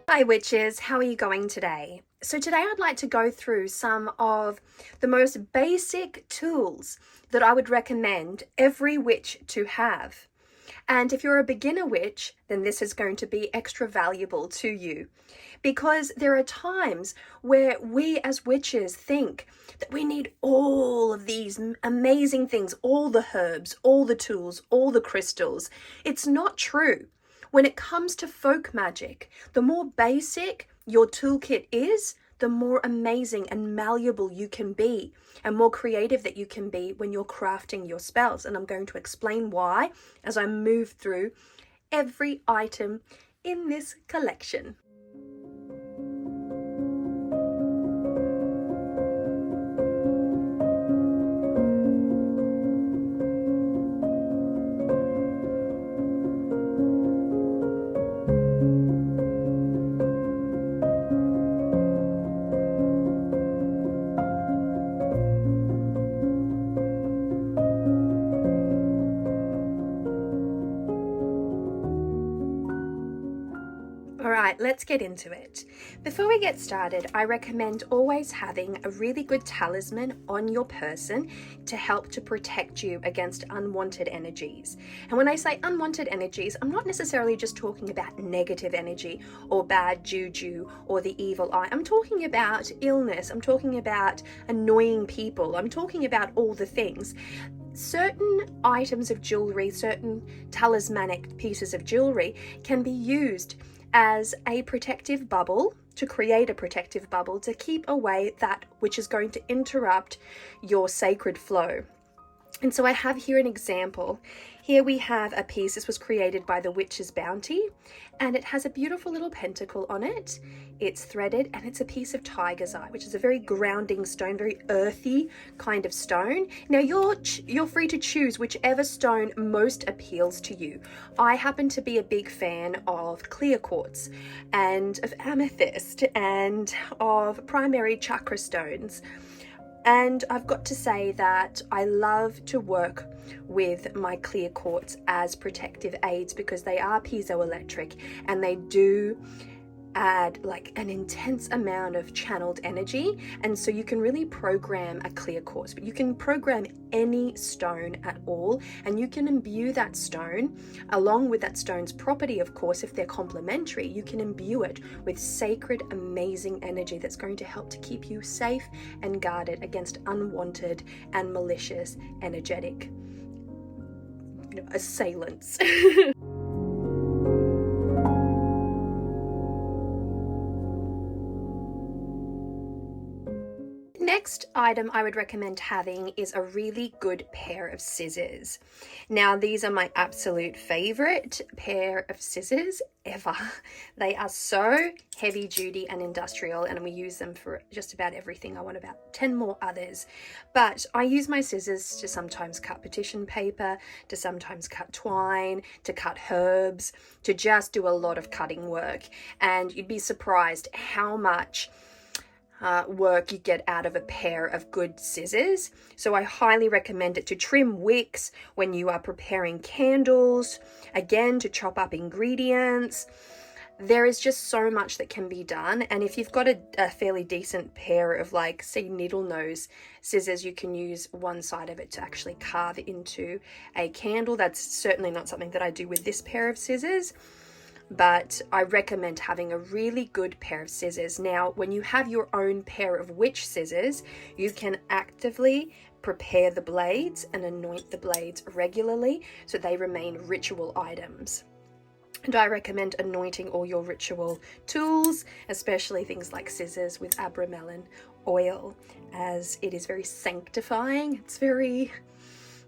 Hi witches, how are you going today? So today I'd like to go through some of the most basic tools that I would recommend every witch to have. And if you're a beginner witch, then this is going to be extra valuable to you. Because there are times where we as witches think that we need all of these amazing things, all the herbs, all the tools, all the crystals. It's not true. When it comes to folk magic, the more basic your toolkit is, the more amazing and malleable you can be and more creative that you can be when you're crafting your spells. And I'm going to explain why as I move through every item in this collection. Alright, let's get into it. Before we get started, I recommend always having a really good talisman on your person to help to protect you against unwanted energies. And when I say unwanted energies, I'm not necessarily just talking about negative energy or bad juju or the evil eye. I'm talking about illness, I'm talking about annoying people, I'm talking about all the things. Certain items of jewelry, certain talismanic pieces of jewelry can be used as a protective bubble, to create a protective bubble to keep away that which is going to interrupt your sacred flow. And so I have here an example. Here we have a piece. This was created by the Witch's Bounty, and it has a beautiful little pentacle on it. It's threaded, and it's a piece of tiger's eye, which is a very grounding stone, very earthy kind of stone. Now you're free to choose whichever stone most appeals to you. I happen to be a big fan of clear quartz and of amethyst and of primary chakra stones. And I've got to say that I love to work with my clear quartz as protective aids because they are piezoelectric and they do add like an intense amount of channeled energy. And so you can really program a clear quartz, but you can program any stone at all, and you can imbue that stone along with that stone's property. Of course, if they're complementary, you can imbue it with sacred, amazing energy that's going to help to keep you safe and guarded against unwanted and malicious energetic, assailants. Next item I would recommend having is a really good pair of scissors. Now these are my absolute favorite pair of scissors ever. They are so heavy duty and industrial, and we use them for just about everything. I want about 10 more others, but I use my scissors to sometimes cut petition paper, to sometimes cut twine, to cut herbs, to just do a lot of cutting work. And you'd be surprised how much work you get out of a pair of good scissors. So I highly recommend it to trim wicks when you are preparing candles, again to chop up ingredients. There is just so much that can be done, and if you've got a fairly decent pair of, like, say, needle nose scissors, you can use one side of it to actually carve into a candle. That's certainly not something that I do with this pair of scissors, but I recommend having a really good pair of scissors. Now, when you have your own pair of witch scissors, you can actively prepare the blades and anoint the blades regularly so they remain ritual items. And I recommend anointing all your ritual tools, especially things like scissors, with abramelin oil, as it is very sanctifying. It's very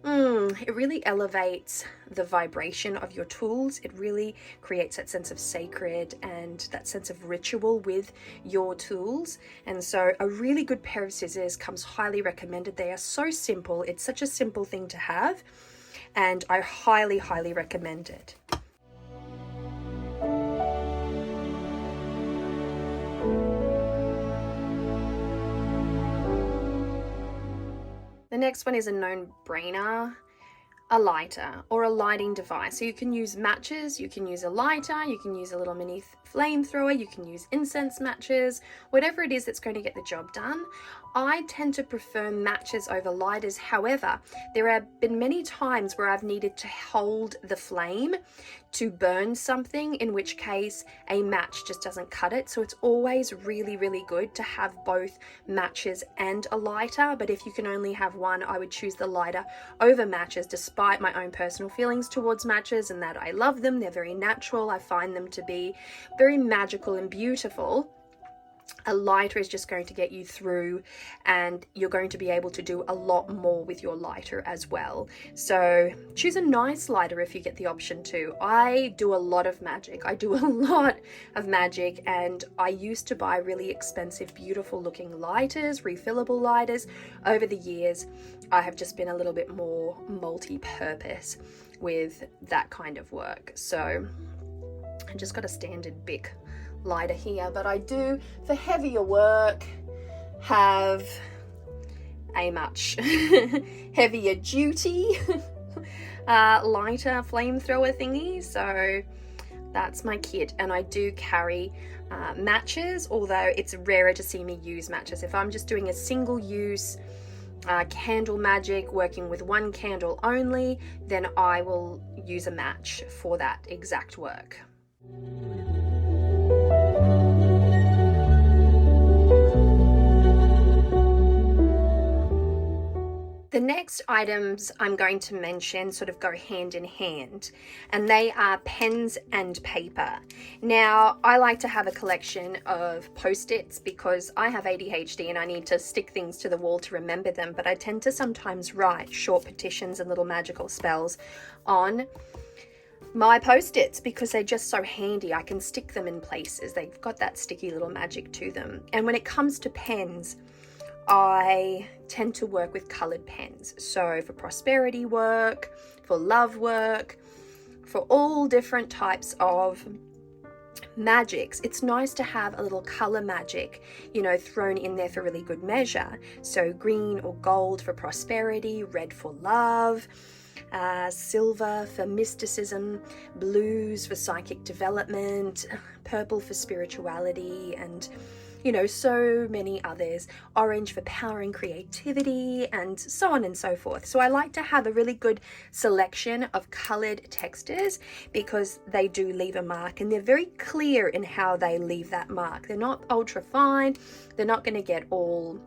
it really elevates the vibration of your tools. It really creates that sense of sacred and that sense of ritual with your tools. And so a really good pair of scissors comes highly recommended. They are so simple. It's such a simple thing to have, and I highly, highly recommend it. The next one is a known-brainer. a lighter or a lighting device. So you can use matches, you can use a lighter, you can use a little mini flamethrower, you can use incense matches, whatever it is that's going to get the job done. I tend to prefer matches over lighters. However, there have been many times where I've needed to hold the flame to burn something, in which case a match just doesn't cut it. So it's always really, really good to have both matches and a lighter. But if you can only have one, I would choose the lighter over matches, despite my own personal feelings towards matches and that I love them. They're very natural. I find them to be very magical and beautiful. A lighter is just going to get you through, and you're going to be able to do a lot more with your lighter as well. So choose a nice lighter if you get the option to. I do a lot of magic. And I used to buy really expensive, beautiful looking lighters, refillable lighters. Over the years, I have just been a little bit more multi-purpose with that kind of work. So I just got a standard Bic lighter here, but I do, for heavier work, have a much heavier duty lighter flamethrower thingy. So that's my kit. And I do carry matches, although it's rarer to see me use matches. If I'm just doing a single use candle magic, working with one candle only, then I will use a match for that exact work. The next items I'm going to mention sort of go hand in hand, and they are pens and paper. Now, I like to have a collection of post-its because I have ADHD and I need to stick things to the wall to remember them, but I tend to sometimes write short petitions and little magical spells on my post-its because they're just so handy. I can stick them in places. They've got that sticky little magic to them. And when it comes to pens, I tend to work with colored pens. So for prosperity work, for love work, for all different types of magics, it's nice to have a little color magic, you know, thrown in there for really good measure. So green or gold for prosperity, red for love, silver for mysticism, blues for psychic development, purple for spirituality, and you know, so many others, orange for power and creativity, and so on and so forth. So I like to have a really good selection of colored textures because they do leave a mark, and they're very clear in how they leave that mark. They're not ultra fine, they're not going to get all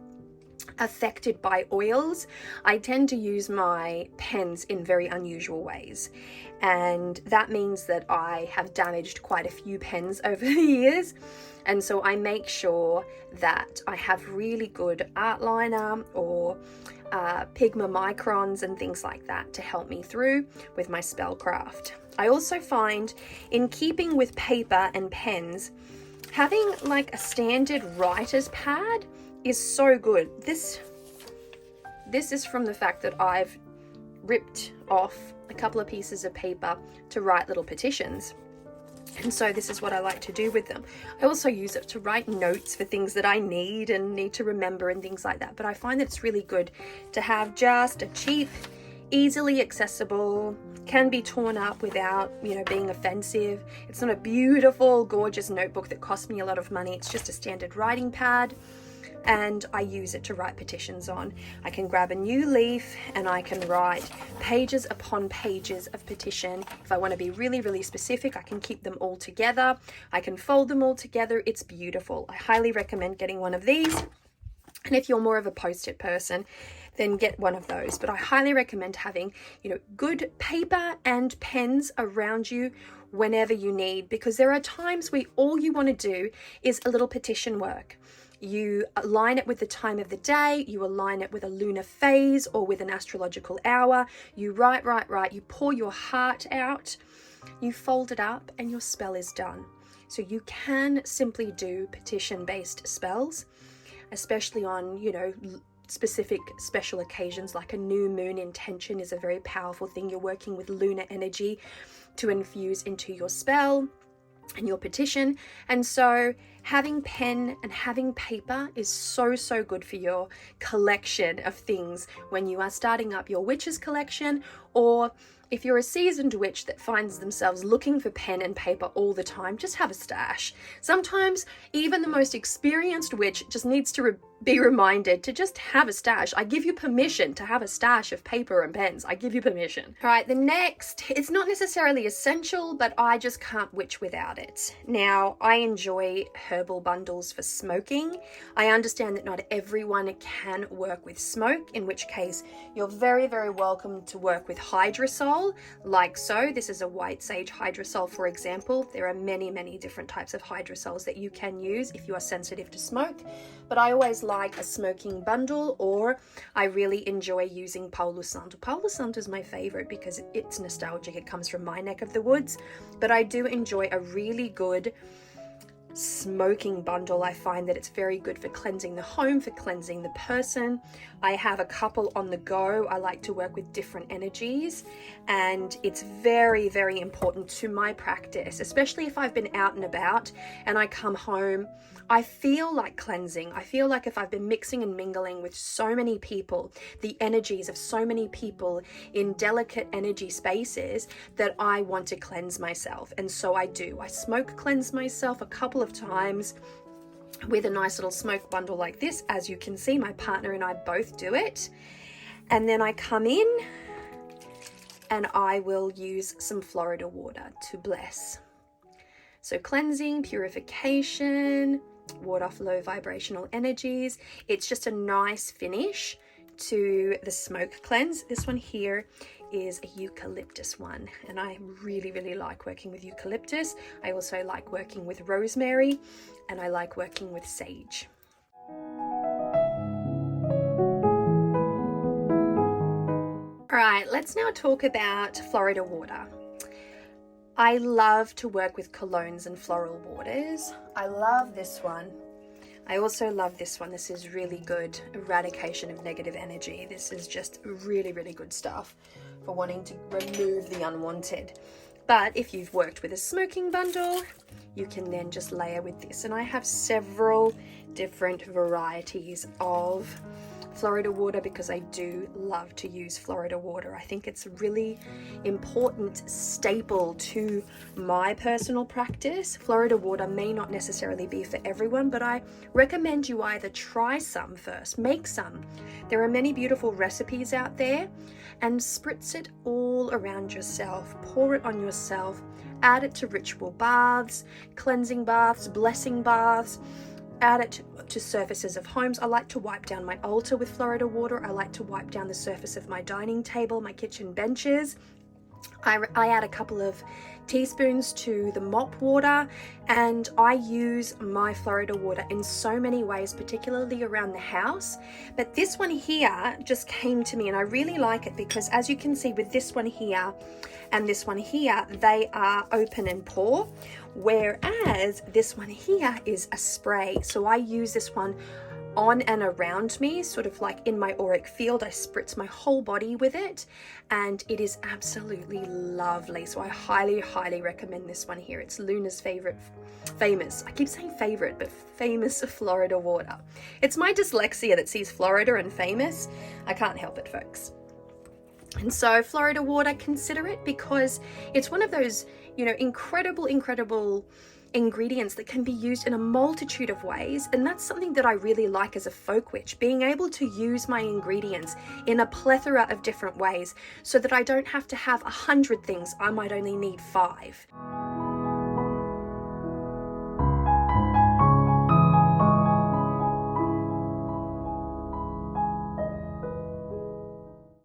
affected by oils. I tend to use my pens in very unusual ways, and that means that I have damaged quite a few pens over the years. And so I make sure that I have really good art liner or Pigma microns and things like that to help me through with my spellcraft. I also find, in keeping with paper and pens, having like a standard writer's pad is so good. This is from the fact that I've ripped off a couple of pieces of paper to write little petitions. And so this is what I like to do with them. I also use it to write notes for things that I need to remember and things like that. But I find that it's really good to have just a cheap, easily accessible, can be torn up without, you know, being offensive. It's not a beautiful, gorgeous notebook that cost me a lot of money. It's just a standard writing pad, and I use it to write petitions on. I can grab a new leaf and I can write pages upon pages of petition. If I want to be really, really specific, I can keep them all together. I can fold them all together. It's beautiful. I highly recommend getting one of these. And if you're more of a post-it person, then get one of those. But I highly recommend having, you know, good paper and pens around you whenever you need, because there are times where all you want to do is a little petition work. You align it with the time of the day, you align it with a lunar phase or with an astrological hour. You write, you pour your heart out, you fold it up, and your spell is done. So you can simply do petition-based spells, especially on, you know, specific special occasions like a new moon intention is a very powerful thing. You're working with lunar energy to infuse into your spell and your petition. And so Having pen and having paper is so, so good for your collection of things when you are starting up your witches collection, or if you're a seasoned witch that finds themselves looking for pen and paper all the time, just have a stash. Sometimes even the most experienced witch just needs to be reminded to just have a stash. I give you permission to have a stash of paper and pens. I give you permission. All right, the next, it's not necessarily essential, but I just can't witch without it. Now, I enjoy herbal bundles for smoking. I understand that not everyone can work with smoke, in which case you're very, very welcome to work with hydrosol, like so. This is a white sage hydrosol, for example. There are many, many different types of hydrosols that you can use if you are sensitive to smoke, but I always like a smoking bundle, or I really enjoy using Palo Santo. Palo Santo is my favorite because it's nostalgic. It comes from my neck of the woods, but I do enjoy a really good smoking bundle. I find that it's very good for cleansing the home, for cleansing the person. I have a couple on the go. I like to work with different energies, and it's very, very important to my practice, especially if I've been out and about and I come home. I feel like cleansing. I feel like if I've been mixing and mingling with so many people, the energies of so many people in delicate energy spaces, that I want to cleanse myself. And so I do. I smoke cleanse myself a couple of times with a nice little smoke bundle like this. As you can see, my partner and I both do it. And then I come in and I will use some Florida water to bless. So cleansing, purification, ward off low vibrational energies. It's just a nice finish to the smoke cleanse. This one here is a eucalyptus one, and I really, really like working with eucalyptus. I also like working with rosemary, and I like working with sage. All right, let's now talk about Florida water. I love to work with colognes and floral waters. I love this one. I also love this one. This is really good eradication of negative energy. This is just really, really good stuff for wanting to remove the unwanted. But if you've worked with a smoking bundle, you can then just layer with this. And I have several different varieties of Florida water because I do love to use Florida water. I think it's a really important staple to my personal practice. Florida water may not necessarily be for everyone, but I recommend you either try some first, make some. There are many beautiful recipes out there, and spritz it all around yourself. Pour it on yourself. Add it to ritual baths, cleansing baths, blessing baths. Add it to surfaces of homes. I like to wipe down my altar with Florida water. I like to wipe down the surface of my dining table, my kitchen benches. I add a couple of teaspoons to the mop water, and I use my Florida water in so many ways, particularly around the house. But this one here just came to me, and I really like it because, as you can see with this one here and this one here, they are open and pour, whereas this one here is a spray. So I use this one on and around me, sort of like in my auric field. I spritz my whole body with it, and it is absolutely lovely. So I highly, highly recommend this one here. It's Luna's famous, I keep saying favorite, but famous Florida water. It's my dyslexia that sees Florida and famous. I can't help it, folks. And so Florida water, consider it, because it's one of those, incredible ingredients that can be used in a multitude of ways. And that's something that I really like as a folk witch, being able to use my ingredients in a plethora of different ways so that I don't have to have 100 things. I might only need 5.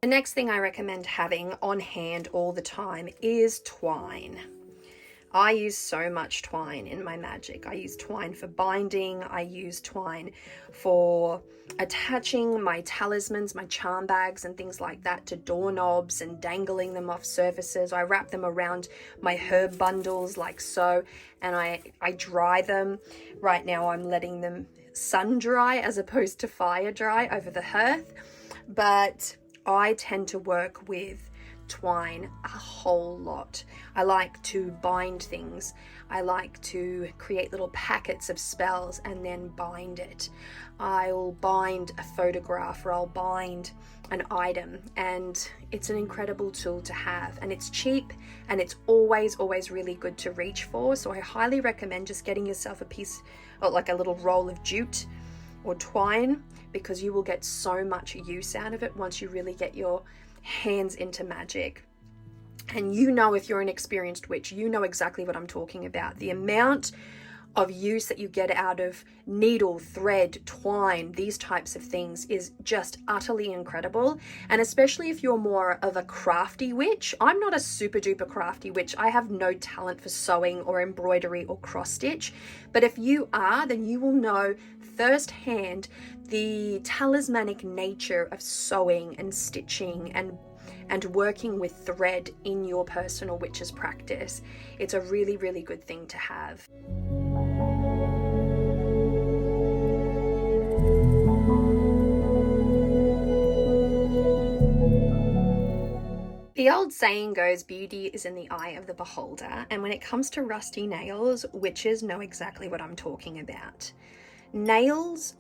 The next thing I recommend having on hand all the time is twine. I use so much twine in my magic. I use twine for binding. I use twine for attaching my talismans, my charm bags and things like that to doorknobs and dangling them off surfaces. I wrap them around my herb bundles like so, and I dry them. Right now I'm letting them sun dry as opposed to fire dry over the hearth, but I tend to work with twine a whole lot. I like to bind things. I like to create little packets of spells and then bind it. I'll bind a photograph, or I'll bind an item, and it's an incredible tool to have, and it's cheap, and it's always really good to reach for. So I highly recommend just getting yourself a piece, or like a little roll of jute or twine, because you will get so much use out of it once you really get your hands into magic. And you know, if you're an experienced witch, you know exactly what I'm talking about. The amount of use that you get out of needle, thread, twine, these types of things is just utterly incredible. And especially if you're more of a crafty witch. I'm not a super duper crafty witch. I have no talent for sewing or embroidery or cross stitch. But if you are, then you will know firsthand the talismanic nature of sewing and stitching and working with thread in your personal witch's practice. It's a really good thing to have. The old saying goes, beauty is in the eye of the beholder, and when it comes to rusty nails, witches know exactly what I'm talking about. Nails,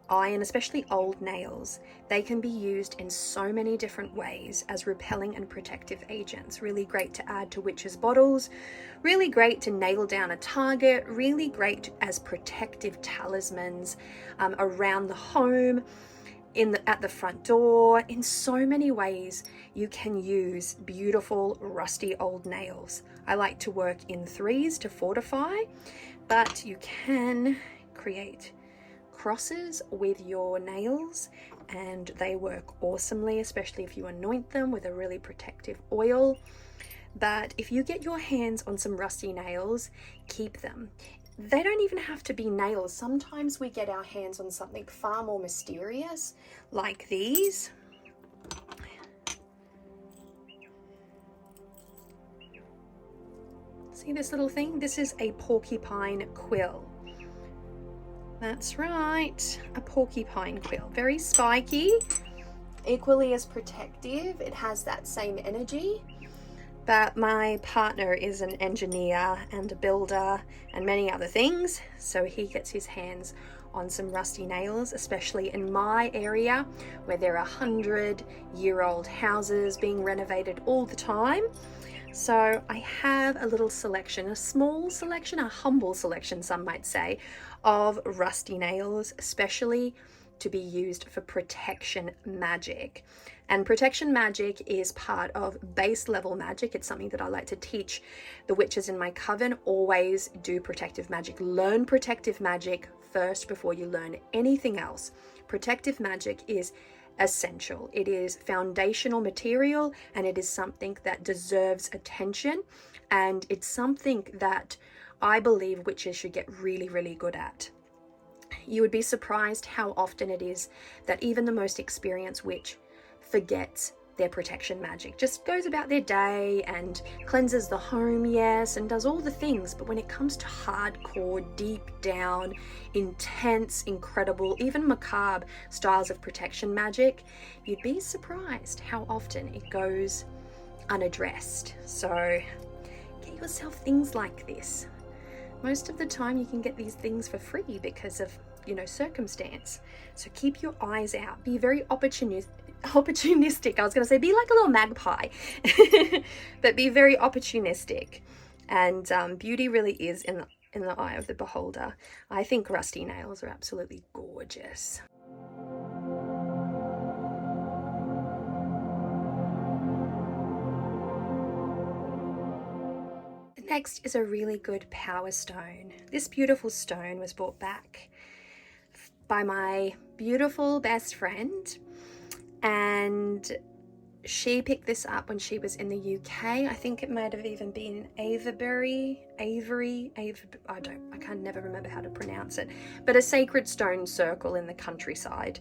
and especially old nails, they can be used in so many different ways as repelling and protective agents. Really great to add to witches' bottles, really great to nail down a target, really great as protective talismans around the home, at the front door. In so many ways you can use beautiful rusty old nails. I like to work in threes to fortify, but you can create crosses with your nails and they work awesomely, especially if you anoint them with a really protective oil. But if you get your hands on some rusty nails, keep them. They don't even have to be nails. Sometimes we get our hands on something far more mysterious, like these. See this little thing? This is a porcupine quill. That's right, a porcupine quill. Very spiky, equally as protective. It has that same energy. But my partner is an engineer and a builder and many other things, so he gets his hands on some rusty nails, especially in my area where there are 100-year-old houses being renovated all the time. So I have a little selection, a small selection, a humble selection, some might say, of rusty nails, especially to be used for protection magic. And protection magic is part of base level magic. It's something that I like to teach the witches in my coven. Always do protective magic. Learn protective magic first before you learn anything else. Protective magic is essential. It is foundational material, and it is something that deserves attention, and it's something that I believe witches should get really good at. You would be surprised how often it is that even the most experienced witch forgets their protection magic, just goes about their day and cleanses the home, yes, and does all the things, but when it comes to hardcore, deep down, intense, incredible, even macabre styles of protection magic, you'd be surprised how often it goes unaddressed. So get yourself things like this. Most of the time you can get these things for free because of, circumstance. So keep your eyes out. Be very opportunistic. I was going to say be like a little magpie, but be very opportunistic. And beauty really is in the eye of the beholder. I think rusty nails are absolutely gorgeous. Next is a really good power stone. This beautiful stone was brought back by my beautiful best friend, and she picked this up when she was in the UK. I think it might have even been Avery, I can never remember how to pronounce it, but a sacred stone circle in the countryside.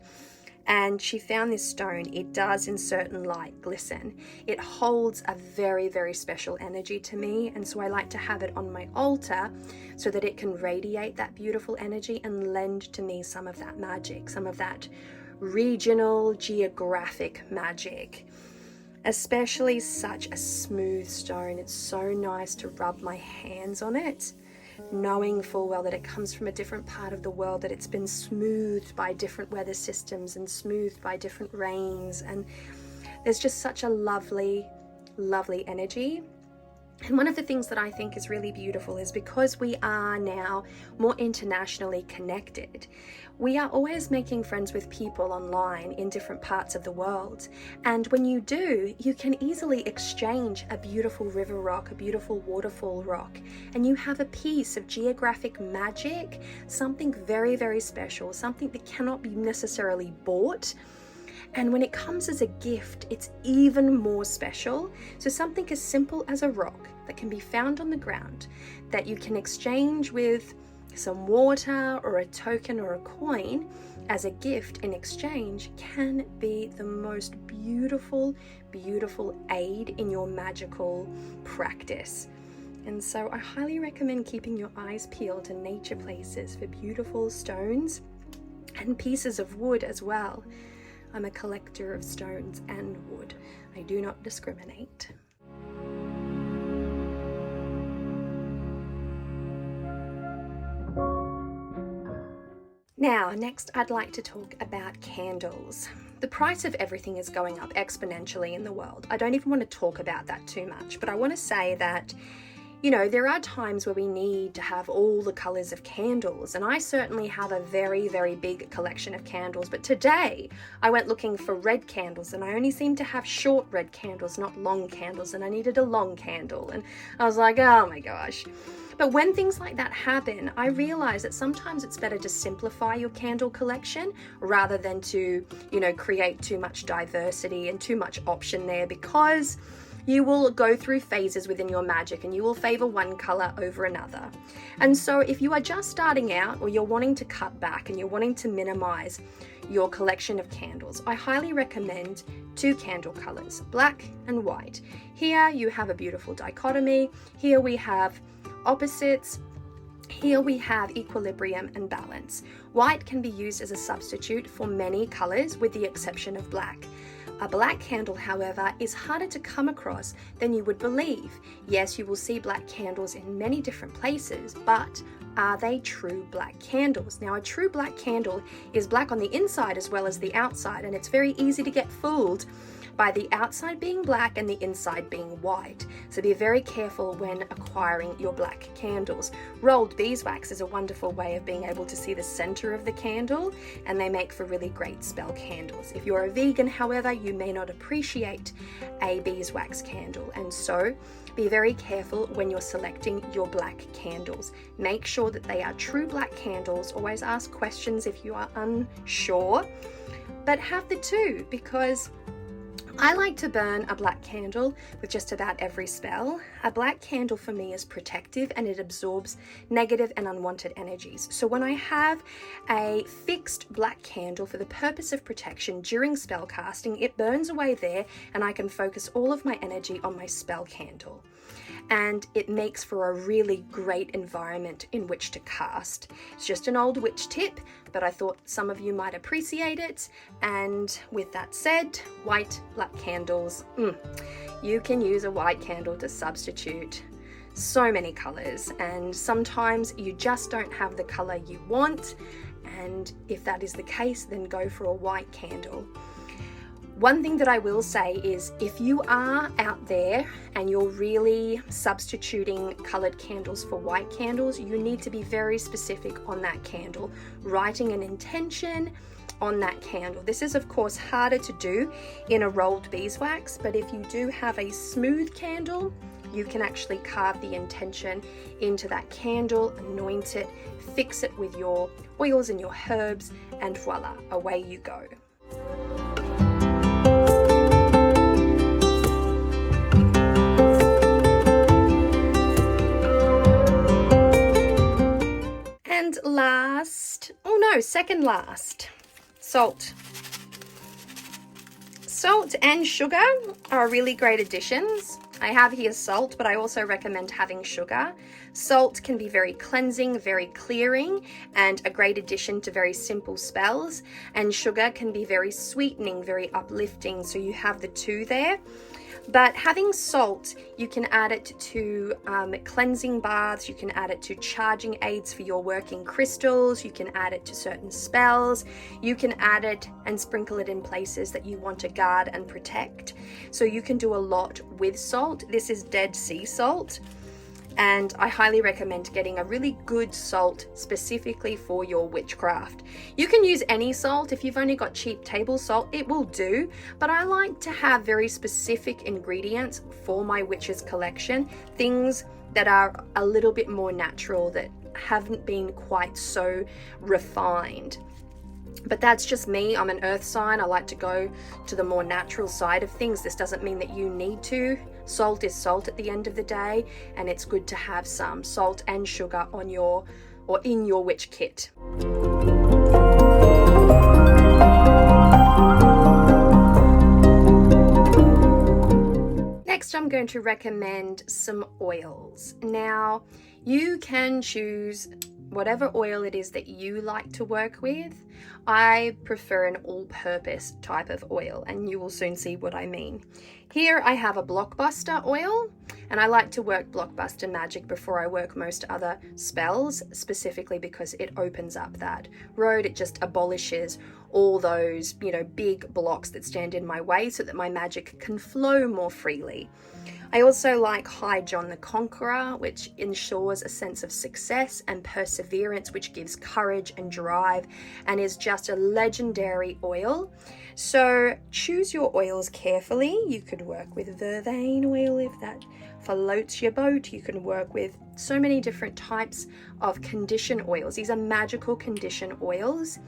And she found this stone. It does in certain light glisten. It holds a very special energy to me, and so I like to have it on my altar so that it can radiate that beautiful energy and lend to me some of that magic, some of that regional geographic magic. especially such a smooth stone. It's so nice to rub my hands on it, knowing full well that it comes from a different part of the world, that it's been smoothed by different weather systems and smoothed by different rains, and there's just such a lovely energy. And one of the things that I think is really beautiful is because we are now more internationally connected, we are always making friends with people online in different parts of the world. And when you do, you can easily exchange a beautiful river rock, a beautiful waterfall rock, and you have a piece of geographic magic, something very, very special, something that cannot be necessarily bought. And when it comes as a gift, it's even more special. So something as simple as a rock that can be found on the ground, that you can exchange with some water or a token or a coin as a gift in exchange, can be the most beautiful aid in your magical practice. And so I highly recommend keeping your eyes peeled to nature places for beautiful stones and pieces of wood as well. I'm a collector of stones and wood. I do not discriminate. Now, next I'd like to talk about candles. The price of everything is going up exponentially in the world. I don't even want to talk about that too much, but I want to say that, you know, there are times where we need to have all the colors of candles, and I certainly have a very, very big collection of candles, but today I went looking for red candles and I only seem to have short red candles, not long candles, and I needed a long candle, and I was like, oh my gosh. But when things like that happen, I realize that sometimes it's better to simplify your candle collection rather than to, you know, create too much diversity and too much option there, because you will go through phases within your magic and you will favor one color over another. And so if you are just starting out, or you're wanting to cut back and you're wanting to minimize your collection of candles, I highly recommend two candle colors, black and white. Here you have a beautiful dichotomy. Here we have opposites. Here we have equilibrium and balance. White can be used as a substitute for many colors with the exception of black. A black candle, however, is harder to come across than you would believe. Yes, you will see black candles in many different places, but are they true black candles? Now, a true black candle is black on the inside as well as the outside, and it's very easy to get fooled by the outside being black and the inside being white. So be very careful when acquiring your black candles. Rolled beeswax is a wonderful way of being able to see the center of the candle, and they make for really great spell candles. If you're a vegan, however, you may not appreciate a beeswax candle, and so be very careful when you're selecting your black candles. Make sure that they are true black candles. Always ask questions if you are unsure, but have the two, because I like to burn a black candle with just about every spell. A black candle for me is protective and it absorbs negative and unwanted energies. So when I have a fixed black candle for the purpose of protection during spell casting, it burns away there and I can focus all of my energy on my spell candle. And it makes for a really great environment in which to cast. It's just an old witch tip, but I thought some of you might appreciate it. And with that said, white black candles, you can use a white candle to substitute so many colors, and sometimes you just don't have the color you want, and if that is the case, then go for a white candle. One thing that I will say is, if you are out there and you're really substituting colored candles for white candles, you need to be very specific on that candle, writing an intention on that candle. This is of course harder to do in a rolled beeswax, but if you do have a smooth candle, you can actually carve the intention into that candle, anoint it, fix it with your oils and your herbs, and voila, away you go. And last, second last, salt. Salt and sugar are really great additions. I have here salt, but I also recommend having sugar. Salt can be very cleansing, very clearing, and a great addition to very simple spells. And sugar can be very sweetening, very uplifting, so you have the two there. But having salt, you can add it to cleansing baths, you can add it to charging aids for your working crystals, you can add it to certain spells, you can add it and sprinkle it in places that you want to guard and protect. So you can do a lot with salt. This is Dead Sea salt, and I highly recommend getting a really good salt specifically for your witchcraft. You can use any salt. If you've only got cheap table salt, it will do, but I like to have very specific ingredients for my witches collection, things that are a little bit more natural, that haven't been quite so refined. But that's just me. I'm an earth sign. I like to go to the more natural side of things. This doesn't mean that you need to. Salt is salt at the end of the day, and it's good to have some salt and sugar on your or in your witch kit. Next, I'm going to recommend some oils. Now, you can choose whatever oil it is that you like to work with. I prefer an all-purpose type of oil, and you will soon see what I mean. Here I have a Blockbuster oil, and I like to work Blockbuster magic before I work most other spells, specifically because it opens up that road. It just abolishes all those, big blocks that stand in my way so that my magic can flow more freely. I also like High John the Conqueror, which ensures a sense of success and perseverance, which gives courage and drive, and is just a legendary oil. So choose your oils carefully. You could work with vervain oil if that floats your boat. You can work with so many different types of condition oils. These are magical condition oils.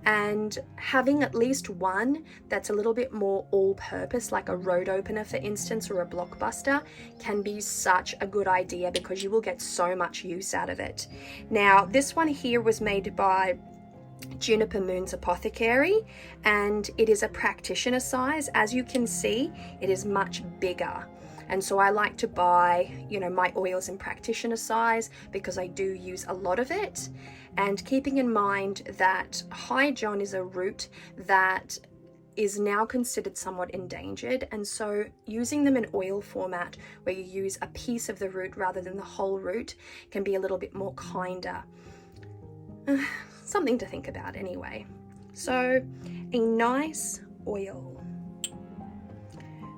And having at least one that's a little bit more all-purpose, like a road opener, for instance, or a Blockbuster, can be such a good idea because you will get so much use out of it. Now, this one here was made by Juniper Moon's Apothecary, and it is a practitioner size. As you can see, it is much bigger. And so I like to buy, my oils in practitioner size because I do use a lot of it. And keeping in mind that High John is a root that is now considered somewhat endangered, and so using them in oil format where you use a piece of the root rather than the whole root can be a little bit more kinder. Something to think about anyway. So a nice oil.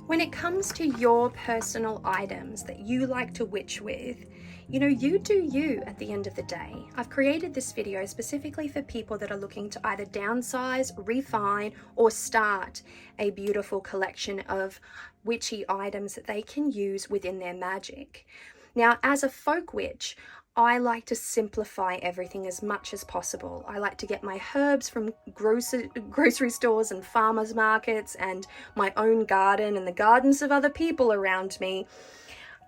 When it comes to your personal items that you like to witch with, you do you at the end of the day. I've created this video specifically for people that are looking to either downsize, refine, or start a beautiful collection of witchy items that they can use within their magic. Now, as a folk witch, I like to simplify everything as much as possible. I like to get my herbs from grocery stores and farmers markets and my own garden and the gardens of other people around me.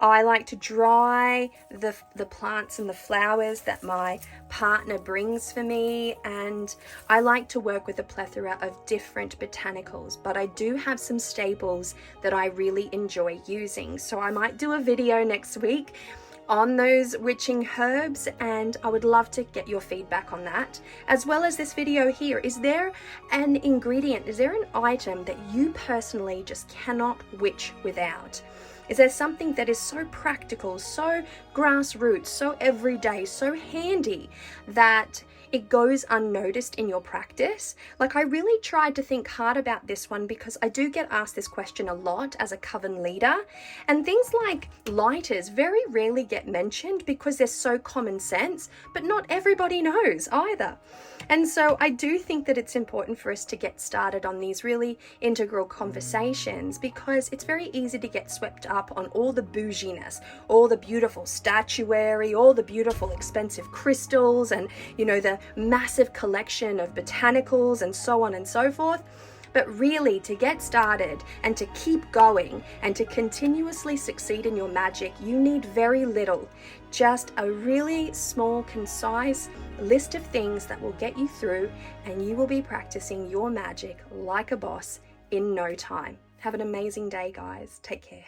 I like to dry the plants and the flowers that my partner brings for me, and I like to work with a plethora of different botanicals, but I do have some staples that I really enjoy using. So I might do a video next week on those witching herbs, and I would love to get your feedback on that, as well as this video here. Is there an ingredient, is there an item that you personally just cannot witch without? Is there something that is so practical, so grassroots, so everyday, so handy that it goes unnoticed in your practice? Like, I really tried to think hard about this one because I do get asked this question a lot as a coven leader, and things like lighters very rarely get mentioned because they're so common sense, but not everybody knows either. And so I do think that it's important for us to get started on these really integral conversations, because it's very easy to get swept up on all the bouginess, all the beautiful statuary, all the beautiful expensive crystals, and the massive collection of botanicals and so on and so forth. But really, to get started and to keep going and to continuously succeed in your magic, you need very little. Just a really small, concise list of things that will get you through, and you will be practicing your magic like a boss in no time. Have an amazing day, guys. Take care.